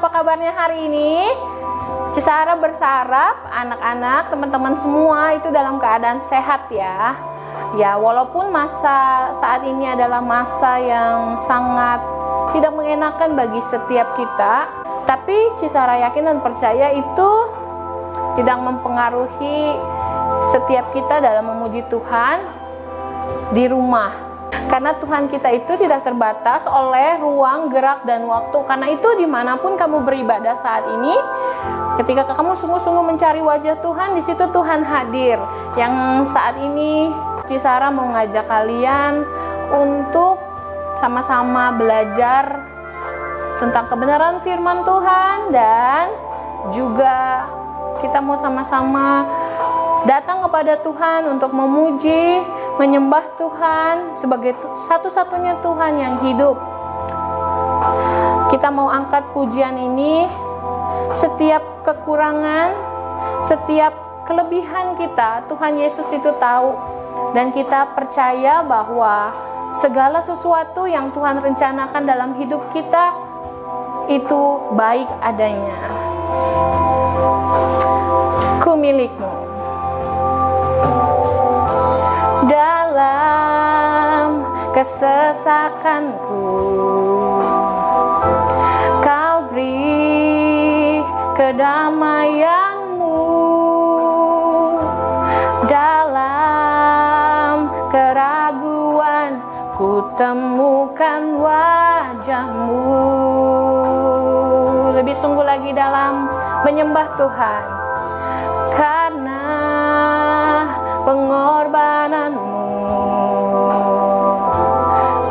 apa kabarnya hari ini? Cisara berharap anak-anak, teman-teman semua itu dalam keadaan sehat ya. Ya, walaupun masa saat ini adalah masa yang sangat tidak mengenakan bagi setiap kita, tapi Cisara yakin dan percaya itu tidak mempengaruhi setiap kita dalam memuji Tuhan di rumah. Karena Tuhan kita itu tidak terbatas oleh ruang, gerak, dan waktu. Karena itu dimanapun kamu beribadah saat ini, ketika kamu sungguh-sungguh mencari wajah Tuhan, di situ Tuhan hadir. Yang saat ini Cisara mau ngajak kalian untuk sama-sama belajar tentang kebenaran firman Tuhan, dan juga kita mau sama-sama datang kepada Tuhan untuk memuji, menyembah Tuhan sebagai satu-satunya Tuhan yang hidup. Kita mau angkat pujian ini, setiap kekurangan, setiap kelebihan kita, Tuhan Yesus itu tahu. Dan kita percaya bahwa segala sesuatu yang Tuhan rencanakan dalam hidup kita itu baik adanya. Ku milikmu. Dalam kesesakanku, Kau beri kedamaianmu. Dalam keraguan, ku temukan wajah-Mu. Lebih sungguh lagi dalam menyembah Tuhan, karena pengorbananmu,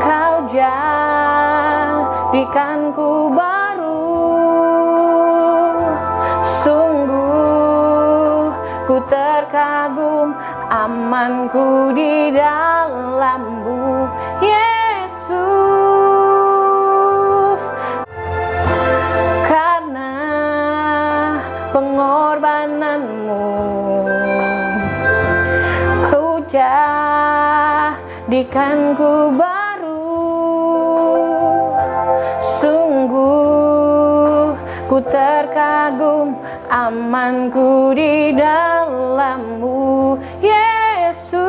Kau jadikanku baru. Sungguh ku terkagum, amanku di dalam-Mu, Yesus. Karena pengorbananmu, jadikanku baru. Sungguh ku terkagum, amanku di dalam-Mu, Yesus.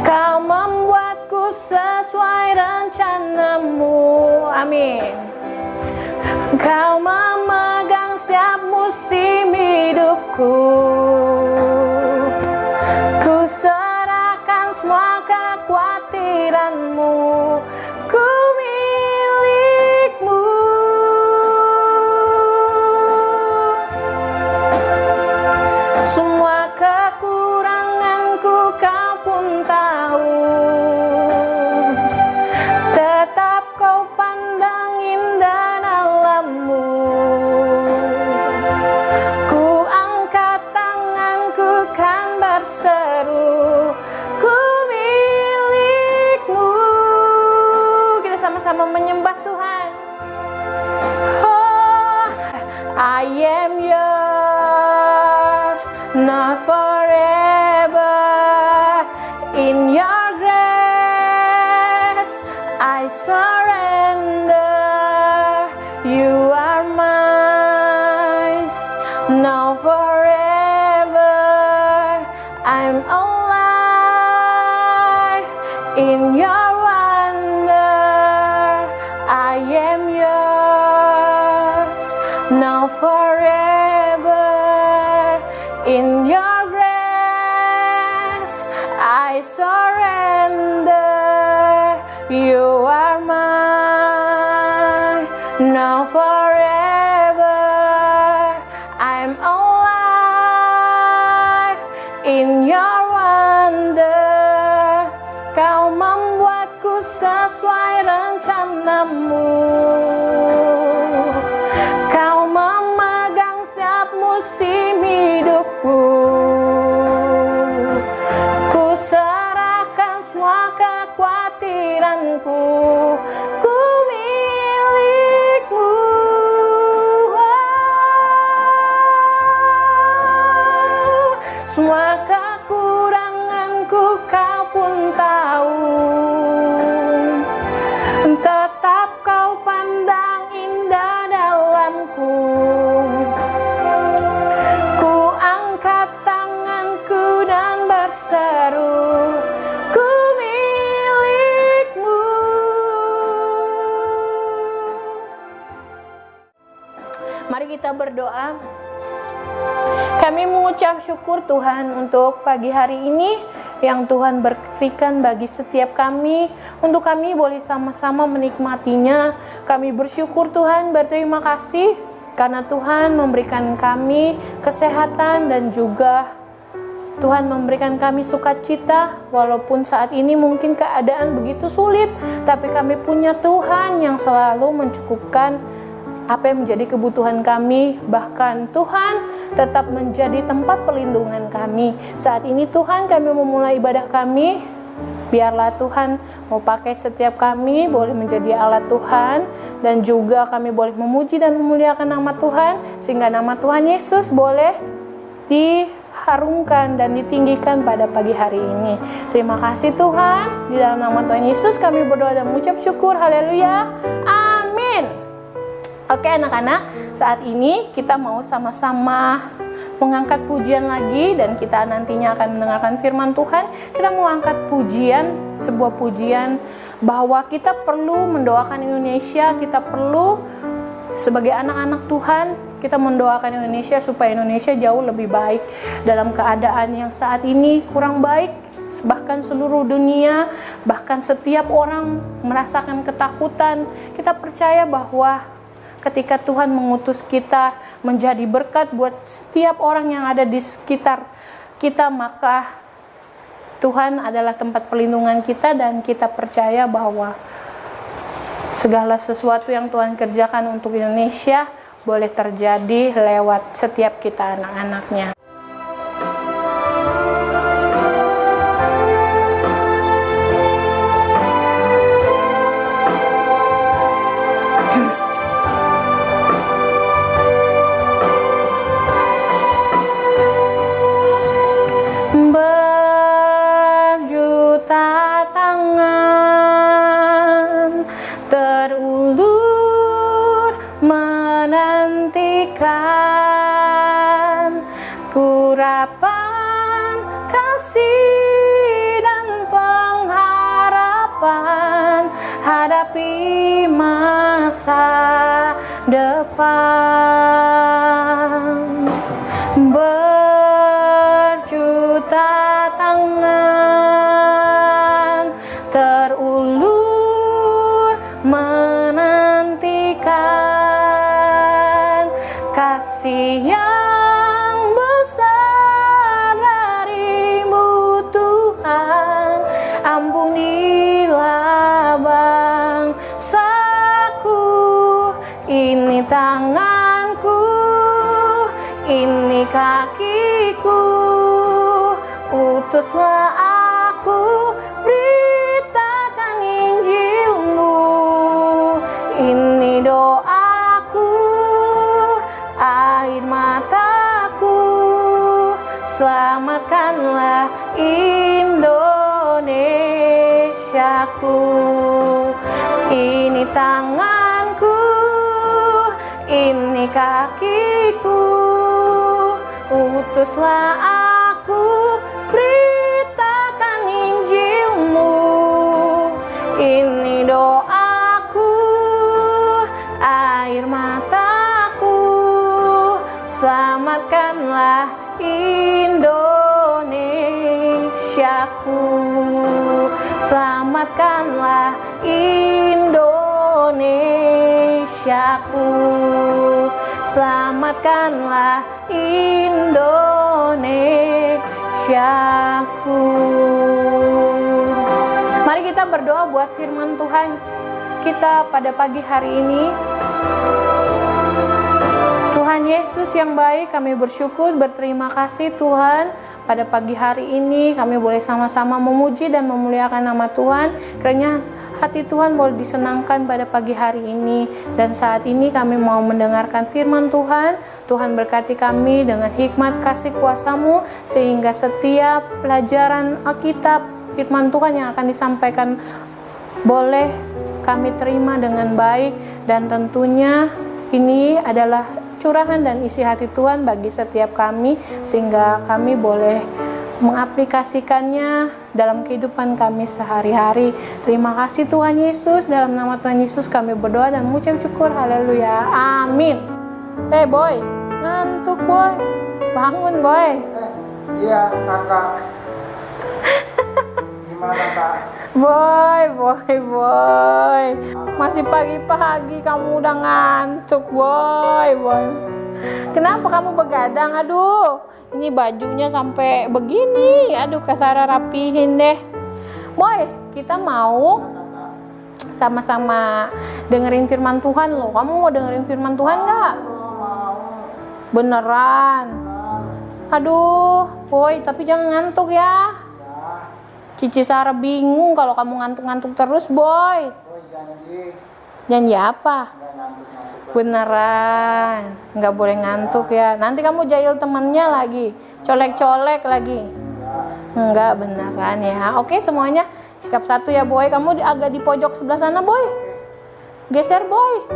Kau membuatku sesuai rencana-Mu. Amin. Kau memegang setiap musim hidupku. Ku serahkan semua kekhawatiranmu. Ku milikmu. Semua kekuranganku Kau pun tahu. Tetap Kau pandang indah alam-Mu. Ku angkat tanganku kan berseru, ku milikmu. Kita sama-sama menyembah Tuhan. Oh, I am yours, not forever. In your grace I surrender. You are mine, now forever. I'm alive in your wonder. I am yours, now forever. In your grace I surrender. You are mine, now forever. I'm alive in your wonder. Kau membuatku sesuai rencana-Mu. Kau memegang setiap musim hidupku. Ku serahkan semua kekhawatiranku. Ku milikmu. Semua kekuranganku Kau pun tahu. berseru, ku milikmu. Mari kita berdoa. Kami mengucap syukur Tuhan untuk pagi hari ini yang Tuhan berikan bagi setiap kami, untuk kami boleh sama-sama menikmatinya. Kami bersyukur Tuhan, berterima kasih karena Tuhan memberikan kami kesehatan dan juga Tuhan memberikan kami sukacita. Walaupun saat ini mungkin keadaan begitu sulit, tapi kami punya Tuhan yang selalu mencukupkan apa yang menjadi kebutuhan kami. Bahkan Tuhan tetap menjadi tempat perlindungan kami. Saat ini Tuhan, kami memulai ibadah kami. Biarlah Tuhan mau pakai setiap kami boleh menjadi alat Tuhan, dan juga kami boleh memuji dan memuliakan nama Tuhan, sehingga nama Tuhan Yesus boleh diharumkan dan ditinggikan pada pagi hari ini. Terima kasih Tuhan. Di dalam nama Tuhan Yesus kami berdoa dan mengucap syukur. Haleluya. Amin. Oke anak-anak, saat ini kita mau sama-sama mengangkat pujian lagi, dan kita nantinya akan mendengarkan firman Tuhan. Kita mau angkat pujian, sebuah pujian bahwa kita perlu mendoakan Indonesia. Kita perlu sebagai anak-anak Tuhan, kita mendoakan Indonesia supaya Indonesia jauh lebih baik dalam keadaan yang saat ini kurang baik. Bahkan seluruh dunia, bahkan setiap orang merasakan ketakutan. Kita percaya bahwa ketika Tuhan mengutus kita menjadi berkat buat setiap orang yang ada di sekitar kita, maka Tuhan adalah tempat perlindungan kita, dan kita percaya bahwa segala sesuatu yang Tuhan kerjakan untuk Indonesia boleh terjadi lewat setiap kita anak-anaknya. Berjuta tangan terulur menantikan kurapan kasih dan pengharapan hadapi masa depan. Berjuta tangan terulur menantikan kasih yang besar dari-Mu Tuhan. Ampunilah bangsaku, ini tanganku, ini kakiku, utuslah aku, beritakan Injil-Mu. Ini doaku, air mataku, selamatkanlah Indonesiaku. Ini tanganku, ini kakiku, utuslah aku, beritakan Injil-Mu. Ini doaku, air mataku, selamatkanlah Indonesiaku. Selamatkanlah Indonesiaku. Selamatkanlah Indonesiaku. Mari kita berdoa buat firman Tuhan kita pada pagi hari ini. Tuhan Yesus yang baik, kami bersyukur, berterima kasih Tuhan. Pada pagi hari ini kami boleh sama-sama memuji dan memuliakan nama Tuhan. Kiranya hati Tuhan boleh disenangkan pada pagi hari ini. Dan saat ini kami mau mendengarkan firman Tuhan. Tuhan berkati kami dengan hikmat kasih kuasa-Mu, sehingga setiap pelajaran Alkitab, firman Tuhan yang akan disampaikan boleh kami terima dengan baik. Dan tentunya ini adalah curahan dan isi hati Tuhan bagi setiap kami, sehingga kami boleh mengaplikasikannya dalam kehidupan kami sehari-hari. Terima kasih Tuhan Yesus, dalam nama Tuhan Yesus kami berdoa dan mengucap syukur. Haleluya, amin. Boy, ngantuk boy, bangun boy. Iya kakak. Gimana kak? Boy, masih pagi-pagi kamu udah ngantuk boy. Kenapa kamu begadang? Aduh, ini bajunya sampai begini. Aduh, Kasara rapihin deh. Boy, kita mau sama-sama dengerin firman Tuhan loh. Kamu mau dengerin firman Tuhan nggak? Beneran? Aduh, boy, tapi jangan ngantuk ya. Cici Sarah bingung kalau kamu ngantuk-ngantuk terus, boy. Janji. Janji apa? Beneran, nggak boleh ngantuk ya. Nanti kamu jahil temennya lagi, colek-colek lagi. Enggak, beneran ya. Oke, semuanya sikap satu ya, boy. Kamu agak di pojok sebelah sana, boy. Geser, boy.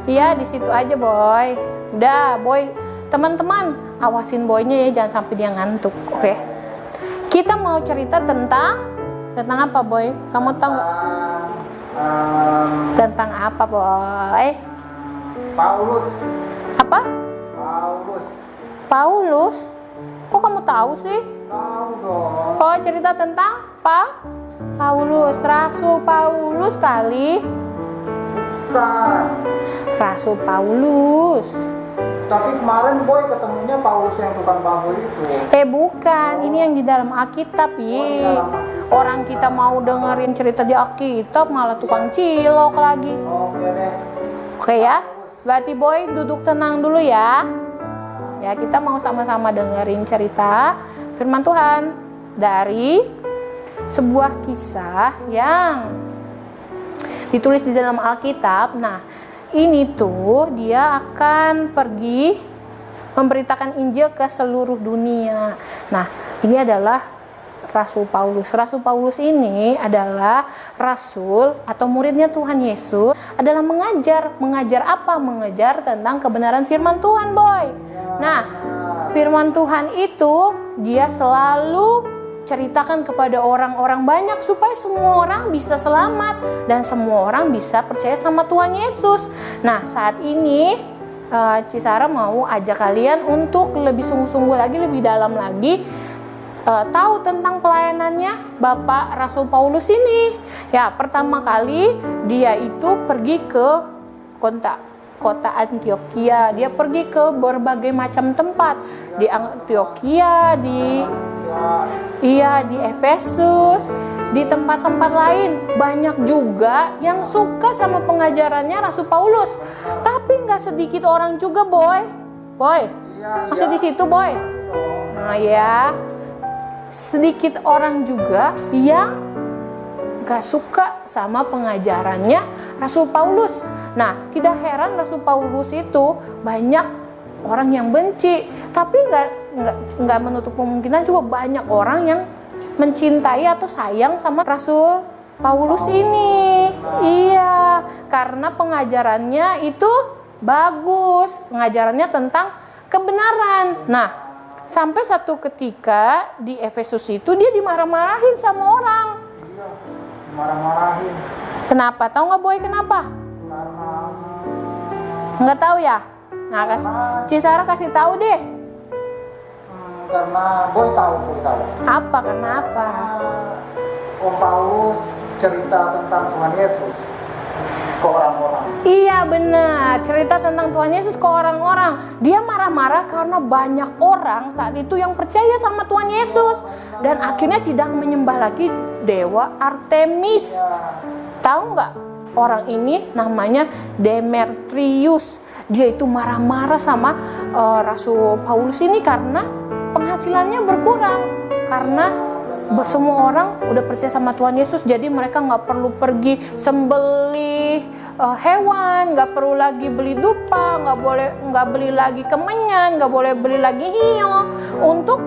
Iya, di situ aja, boy. Udah, boy. Teman-teman, awasin boynya ya, jangan sampai dia ngantuk, oke? Kita mau cerita tentang apa, boy? Kamu tahu nggak? Tentang apa, boy? Paulus. Apa? Paulus? Kok kamu tahu sih? Tahu dong. Oh, cerita tentang Paulus, Rasul Paulus kali. Bukan. Rasul Paulus. Tapi kemarin boy ketemunya Paulus yang tukang bambu itu. Bukan, ini yang di dalam Alkitab, ye. Orang kita mau dengerin cerita di Alkitab malah tukang cilok lagi. Oke deh. Oke ya, berarti boy duduk tenang dulu ya. Ya, kita mau sama-sama dengerin cerita firman Tuhan dari sebuah kisah yang ditulis di dalam Alkitab. Nah, ini tuh dia akan pergi memberitakan Injil ke seluruh dunia. Nah, ini adalah Rasul Paulus. Rasul Paulus ini adalah rasul atau muridnya Tuhan Yesus, adalah mengajar apa? Mengajar tentang kebenaran firman Tuhan, boy. Nah, firman Tuhan itu dia selalu ceritakan kepada orang-orang banyak supaya semua orang bisa selamat dan semua orang bisa percaya sama Tuhan Yesus. Nah, saat ini Cisara mau ajak kalian untuk lebih sungguh-sungguh lagi, lebih dalam lagi tahu tentang pelayanannya Bapak Rasul Paulus ini. Ya, pertama kali dia itu pergi ke kota Antioquia. Dia pergi ke berbagai macam tempat di Antioquia, di Efesus, di tempat-tempat lain. Banyak juga yang suka sama pengajarannya Rasul Paulus. Tapi nggak sedikit orang juga, boy. Masih di situ, boy. Nah ya, sedikit orang juga yang nggak suka sama pengajarannya Rasul Paulus. Nah, tidak heran Rasul Paulus itu banyak orang yang benci, tapi nggak menutup kemungkinan juga banyak orang yang mencintai atau sayang sama Rasul Paulus ini. Iya, karena pengajarannya itu bagus, pengajarannya tentang kebenaran. Nah, sampai satu ketika di Efesus itu dia dimarah-marahin sama orang. Iya, marah-marahin. Kenapa? Tahu nggak, boy? Kenapa? Karena Nggak tahu ya? Nah, Cisara kasih tahu deh. Karena boy tahu. Apa? Kenapa? Om Paulus cerita tentang Tuhan Yesus ke orang-orang. Iya, benar. Cerita tentang Tuhan Yesus ke orang-orang. Dia marah-marah karena banyak orang saat itu yang percaya sama Tuhan Yesus dan akhirnya tidak menyembah lagi dewa Artemis. Tahu nggak? Orang ini namanya Demetrius. Dia itu marah-marah sama Rasul Paulus ini karena penghasilannya berkurang. Karena semua orang udah percaya sama Tuhan Yesus, jadi mereka nggak perlu pergi sembelih hewan, nggak perlu lagi beli dupa, nggak beli lagi kemenyan, nggak boleh beli lagi hiyo untuk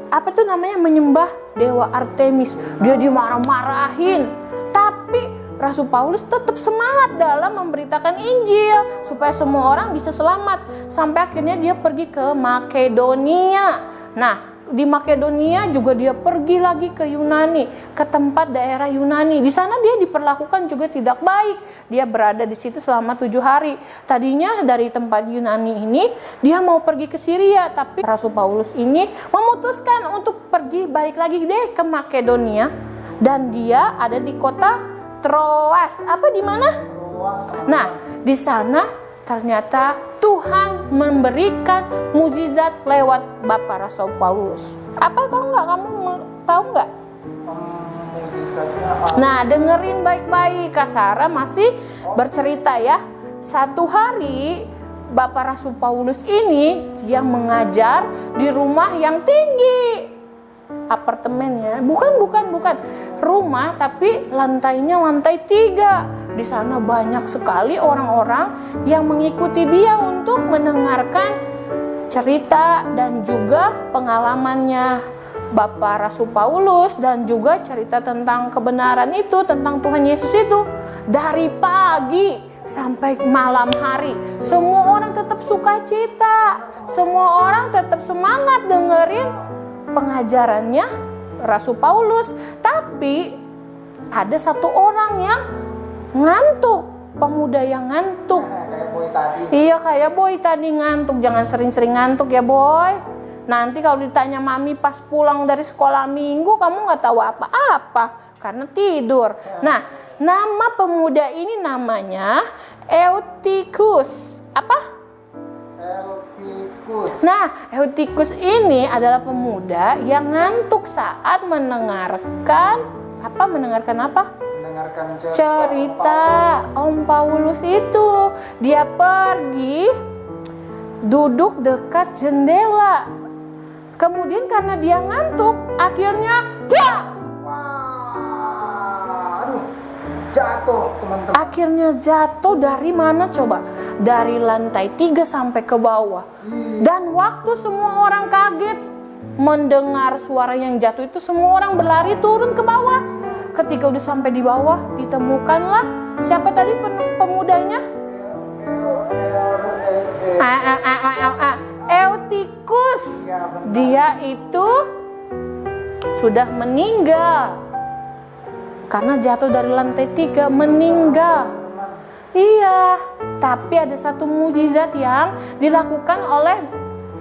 apa tuh namanya menyembah dewa Artemis. Dia dimarah-marahin, tapi Rasul Paulus tetap semangat dalam memberitakan Injil supaya semua orang bisa selamat. Sampai akhirnya dia pergi ke Makedonia. Nah, di Makedonia juga dia pergi lagi ke Yunani, ke tempat daerah Yunani. Di sana dia diperlakukan juga tidak baik. Dia berada di situ selama 7 hari. Tadinya dari tempat Yunani ini dia mau pergi ke Syria, tapi Rasul Paulus ini memutuskan untuk pergi balik lagi deh ke Makedonia, dan dia ada di kota Troas. Apa di mana? Nah, di sana ternyata Tuhan memberikan mukjizat lewat Bapak Rasul Paulus. Apa tahu nggak? Kamu tahu nggak? Nah, dengerin baik-baik. Kak Sarah masih bercerita ya. Satu hari Bapak Rasul Paulus ini dia mengajar di rumah yang tinggi. Apartemennya, bukan rumah, tapi lantainya lantai 3. Di sana banyak sekali orang-orang yang mengikuti dia untuk mendengarkan cerita dan juga pengalamannya Bapak Rasul Paulus, dan juga cerita tentang kebenaran itu, tentang Tuhan Yesus itu. Dari pagi sampai malam hari, semua orang tetap sukacita, semua orang tetap semangat dengerin pengajarannya Rasul Paulus. Tapi ada satu orang yang ngantuk, pemuda yang ngantuk. Kayak boy tadi. Iya, kayak boy tadi ngantuk. Jangan sering-sering ngantuk ya boy. Nanti kalau ditanya mami pas pulang dari sekolah minggu, kamu nggak tahu apa-apa karena tidur. Nah, nama pemuda ini namanya Eutikus. Apa? Eutikus. Nah, Eutikus ini adalah pemuda yang ngantuk saat mendengarkan apa? Mendengarkan cerita Om Paulus itu. Dia pergi duduk dekat jendela. Kemudian karena dia ngantuk, akhirnya jatuh, teman-teman. Akhirnya jatuh dari mana coba? Dari lantai 3 sampai ke bawah. Dan waktu semua orang kaget mendengar suara yang jatuh itu, semua orang berlari turun ke bawah. Ketika udah sampai di bawah, ditemukanlah siapa tadi pemudanya? Eutikus. Dia itu sudah meninggal karena jatuh dari lantai 3, meninggal. Iya, tapi ada satu mukjizat yang dilakukan oleh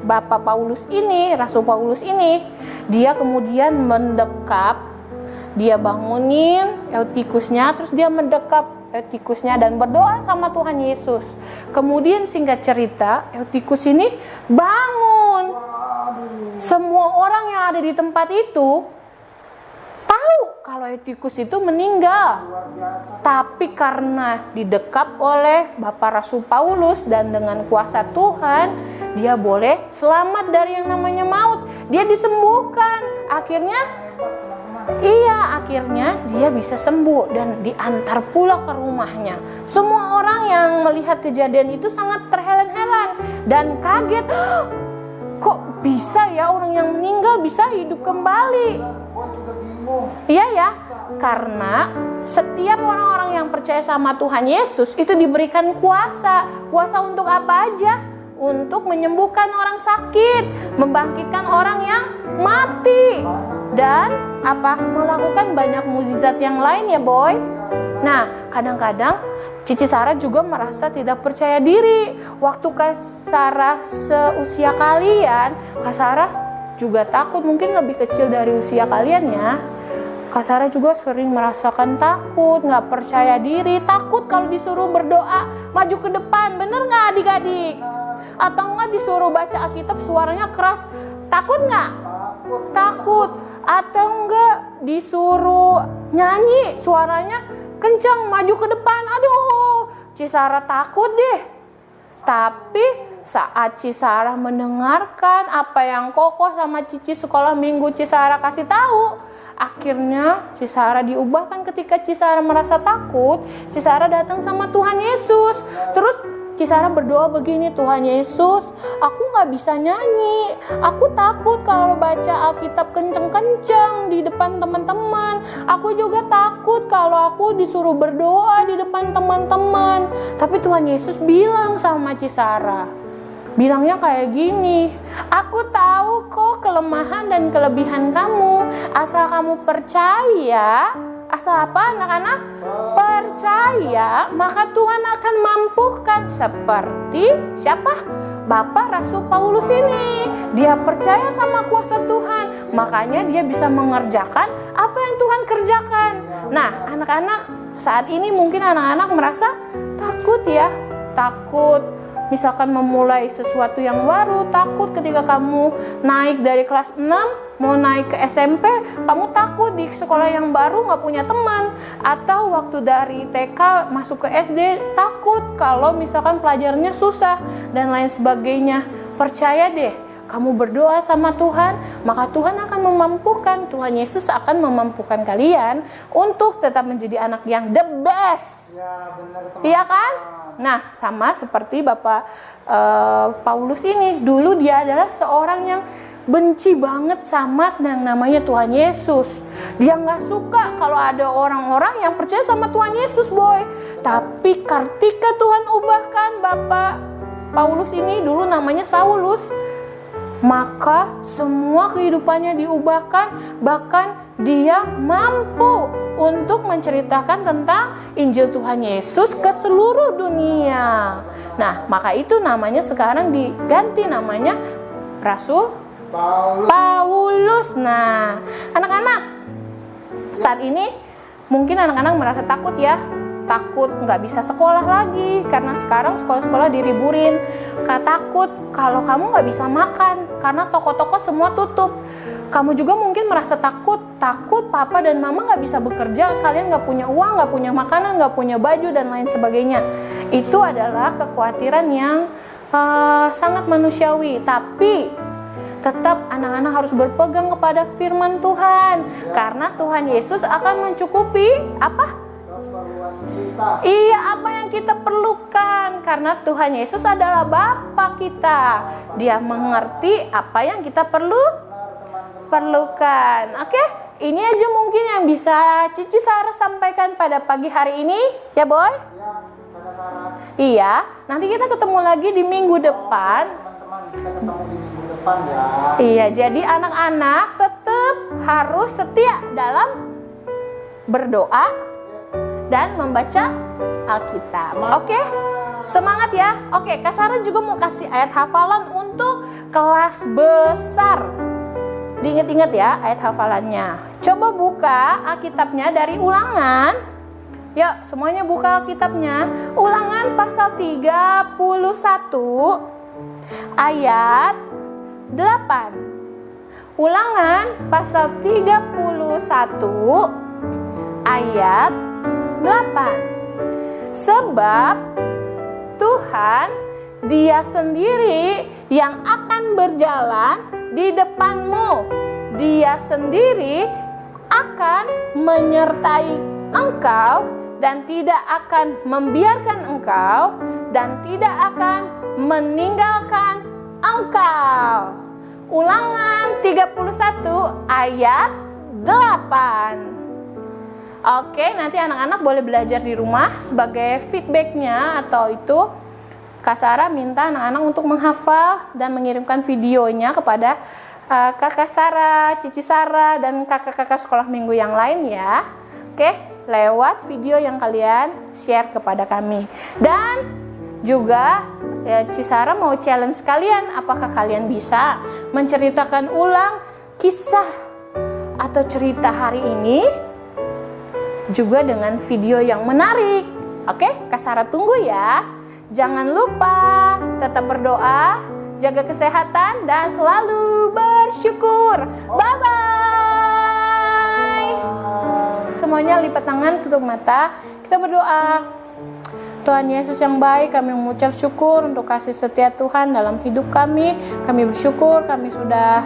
Bapak Paulus ini, Rasul Paulus ini. Dia kemudian mendekap, dia bangunin Eutikusnya, terus dia mendekap Eutikusnya dan berdoa sama Tuhan Yesus. Kemudian singkat cerita, Eutikus ini bangun. Semua orang yang ada di tempat itu tahu kalau Eutikus itu meninggal. Tapi karena didekap oleh Bapak Rasul Paulus dan dengan kuasa Tuhan, dia boleh selamat dari yang namanya maut. Dia disembuhkan. Akhirnya dia bisa sembuh dan diantar pula ke rumahnya. Semua orang yang melihat kejadian itu sangat terheran-heran dan kaget. Kok bisa ya orang yang meninggal bisa hidup kembali? Iya ya, karena setiap orang-orang yang percaya sama Tuhan Yesus itu diberikan kuasa. Kuasa untuk apa aja? Untuk menyembuhkan orang sakit, membangkitkan orang yang mati, dan melakukan banyak mukjizat yang lain ya boy. Nah, kadang-kadang Cici Sarah juga merasa tidak percaya diri. Waktu Kak Sarah seusia kalian, Kak Sarah juga takut, mungkin lebih kecil dari usia kalian ya. Kak Sarah juga sering merasakan takut, gak percaya diri, takut kalau disuruh berdoa maju ke depan, bener gak adik-adik? Atau enggak disuruh baca Alkitab suaranya keras, takut gak? Takut. Atau enggak disuruh nyanyi suaranya kencang maju ke depan, aduh Cisara takut deh. Tapi saat Cisara mendengarkan apa yang Koko sama Cici sekolah minggu Cisara kasih tahu, akhirnya Cisara diubahkan. Ketika Cisara merasa takut, Cisara datang sama Tuhan Yesus. Terus Cisara berdoa begini, Tuhan Yesus, aku gak bisa nyanyi, aku takut kalau baca Alkitab kenceng-kenceng di depan teman-teman, aku juga takut kalau aku disuruh berdoa di depan teman-teman. Tapi Tuhan Yesus bilang sama Cisara, bilangnya kayak gini, aku tahu kok kelemahan dan kelebihan kamu, asal kamu percaya. Asal apa anak-anak? Percaya, maka Tuhan akan mampukan. Seperti siapa? Bapak Rasul Paulus ini. Dia percaya sama kuasa Tuhan, makanya dia bisa mengerjakan apa yang Tuhan kerjakan. Nah, anak-anak, saat ini mungkin anak-anak merasa takut ya. Takut misalkan memulai sesuatu yang baru, takut ketika kamu naik dari kelas 6 mau naik ke SMP, kamu takut di sekolah yang baru nggak punya teman, atau waktu dari TK masuk ke SD takut kalau misalkan pelajarannya susah dan lain sebagainya. Percaya deh, kamu berdoa sama Tuhan, maka Tuhan akan memampukan. Tuhan Yesus akan memampukan kalian untuk tetap menjadi anak yang the best. Ya, benar, teman. Iya kan? Nah, sama seperti Bapak Paulus ini. Dulu dia adalah seorang yang benci banget sama yang namanya Tuhan Yesus. Dia nggak suka kalau ada orang-orang yang percaya sama Tuhan Yesus, boy. Tapi ketika Tuhan ubahkan Bapak Paulus ini, dulu namanya Saulus, maka semua kehidupannya diubahkan. Bahkan dia mampu untuk menceritakan tentang Injil Tuhan Yesus ke seluruh dunia. Nah, maka itu namanya sekarang diganti namanya Rasul Paulus. Nah, anak-anak, saat ini mungkin anak-anak merasa takut ya. Takut nggak bisa sekolah lagi karena sekarang sekolah-sekolah diriburin. Takut kalau kamu nggak bisa makan karena toko-toko semua tutup. Kamu juga mungkin merasa takut papa dan mama nggak bisa bekerja, kalian nggak punya uang, nggak punya makanan, nggak punya baju dan lain sebagainya. Itu adalah kekhawatiran yang sangat manusiawi. Tapi tetap anak-anak harus berpegang kepada firman Tuhan, karena Tuhan Yesus akan mencukupi apa? Iya, apa yang kita perlukan, karena Tuhan Yesus adalah Bapa kita. Dia mengerti apa yang kita perlukan. Oke, ini aja mungkin yang bisa Cici Sarah sampaikan pada pagi hari ini, ya boy? Iya, nanti kita ketemu lagi di minggu depan. Teman-teman, kita ketemu di minggu depan ya. Iya, jadi anak-anak tetap harus setia dalam berdoa dan membaca Alkitab. Oke? Semangat ya. Oke, Kak Sarah juga mau kasih ayat hafalan untuk kelas besar. Diingat-ingat ya ayat hafalannya. Coba buka Alkitabnya dari Ulangan. Yuk, semuanya buka Alkitabnya. Ulangan pasal 31 ayat 8. Ulangan pasal 31 ayat 8. Sebab Tuhan Dia sendiri yang akan berjalan di depanmu. Dia sendiri akan menyertai engkau dan tidak akan membiarkan engkau dan tidak akan meninggalkan engkau. Ulangan 31 ayat 8. Oke, nanti anak-anak boleh belajar di rumah. Sebagai feedbacknya atau itu, Kak Sarah minta anak-anak untuk menghafal dan mengirimkan videonya kepada Kakak Sarah, Cici Sarah, dan kakak-kakak sekolah minggu yang lain ya. Oke, lewat video yang kalian share kepada kami. Dan juga Cici Sarah mau challenge kalian, apakah kalian bisa menceritakan ulang kisah atau cerita hari ini juga dengan video yang menarik. Oke, Kak Sarah tunggu ya. Jangan lupa tetap berdoa, jaga kesehatan, dan selalu bersyukur. Bye-bye. Semuanya lipat tangan, tutup mata. Kita berdoa. Tuhan Yesus yang baik, kami mengucap syukur untuk kasih setia Tuhan dalam hidup kami. Kami bersyukur kami sudah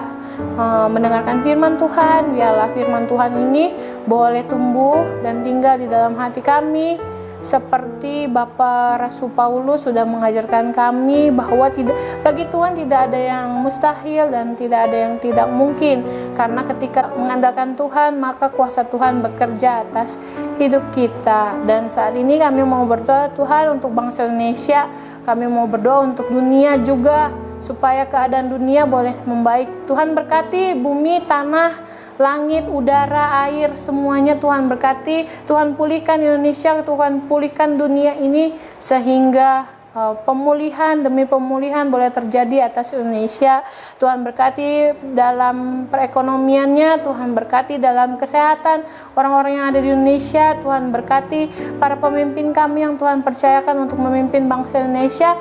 mendengarkan firman Tuhan. Biarlah firman Tuhan ini boleh tumbuh dan tinggal di dalam hati kami. seperti Bapak Rasul Paulus sudah mengajarkan kami bahwa bagi Tuhan tidak ada yang mustahil dan tidak ada yang tidak mungkin, karena ketika mengandalkan Tuhan maka kuasa Tuhan bekerja atas hidup kita. Dan saat ini kami mau berdoa Tuhan untuk bangsa Indonesia, kami mau berdoa untuk dunia juga supaya keadaan dunia boleh membaik. Tuhan berkati bumi, tanah, langit, udara, air, semuanya Tuhan berkati. Tuhan pulihkan Indonesia, Tuhan pulihkan dunia ini sehingga pemulihan demi pemulihan boleh terjadi atas Indonesia. Tuhan berkati dalam perekonomiannya, Tuhan berkati dalam kesehatan orang-orang yang ada di Indonesia. Tuhan berkati para pemimpin kami yang Tuhan percayakan untuk memimpin bangsa Indonesia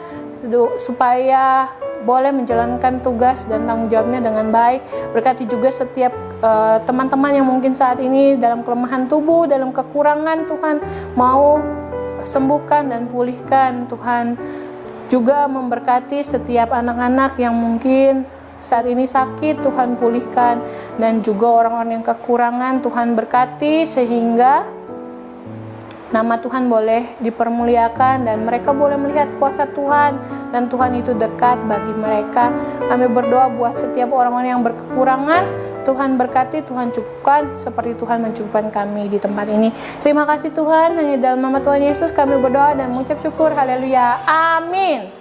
supaya boleh menjalankan tugas dan tanggung jawabnya dengan baik. Berkati juga setiap teman-teman yang mungkin saat ini dalam kelemahan tubuh, dalam kekurangan, Tuhan mau sembuhkan dan pulihkan. Tuhan juga memberkati setiap anak-anak yang mungkin saat ini sakit, Tuhan pulihkan. Dan juga orang-orang yang kekurangan, Tuhan berkati sehingga nama Tuhan boleh dipermuliakan dan mereka boleh melihat kuasa Tuhan dan Tuhan itu dekat bagi mereka. Kami berdoa buat setiap orang-orang yang berkekurangan, Tuhan berkati, Tuhan cukupkan seperti Tuhan mencukupkan kami di tempat ini. Terima kasih Tuhan, hanya dalam nama Tuhan Yesus kami berdoa dan mengucap syukur. Haleluya. Amin.